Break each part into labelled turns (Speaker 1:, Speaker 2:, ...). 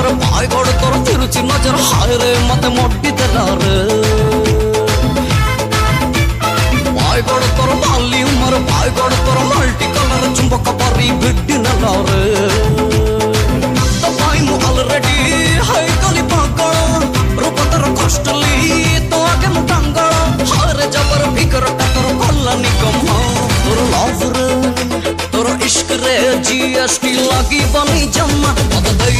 Speaker 1: उमर भाई गड़ तोर तिरुचि नजर हाय रे मत मोटी देला रे भाई गड़ तोर बाली उमर भाई गड़ तोर मल्टी कलर चुंबक परी बिड्डी नला रे तो भाई मु ऑलरेडी हाय कली पागल रूप तोर कष्टली तो आगे मु टांगल हाय रे जबर फिकर तोर भला निकम तोर लव रे तोर इश्क रे जीएसटी लगी बनी जम्मा मत दे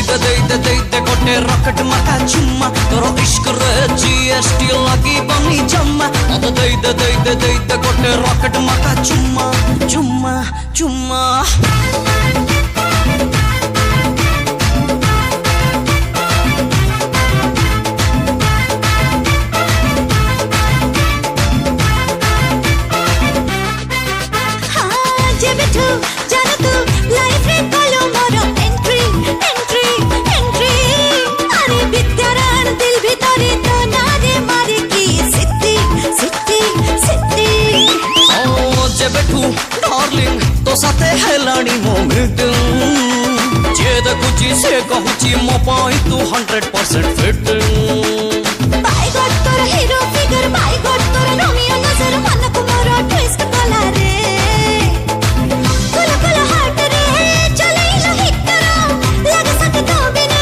Speaker 1: गोटे रॉकेट माका चुम्मा तोर इश्क रे जीएसटी लगी बनी जम्मा मत दे गोटे रॉकेट माका चुम्मा चुम्मा चुम्मा डार्लिंग तो साथे हेलानी मोमेंट जे देखुची से कहूची मो पाई तू 100% फिट
Speaker 2: बाय गॉड तोर हीरो फिगर बाय गॉड तोर रोमियो नजर मन को मोर ट्विस्ट कला रे कुल हार्ट रे चले लो हिट करो लग सके तो बिना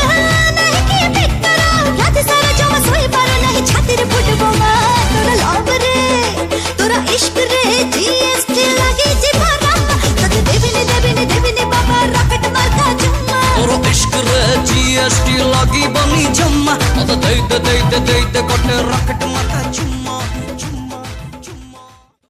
Speaker 2: नहीं के फिट करो रात सारा जमा सोई पर नहीं छाती रे फुट बोमा तोर लव रे तोर इश्क रे जीएसटी लगी जी
Speaker 1: जीएसटी लगी बनी जम्मा दे गोटे रॉकेट माका चुम्मा।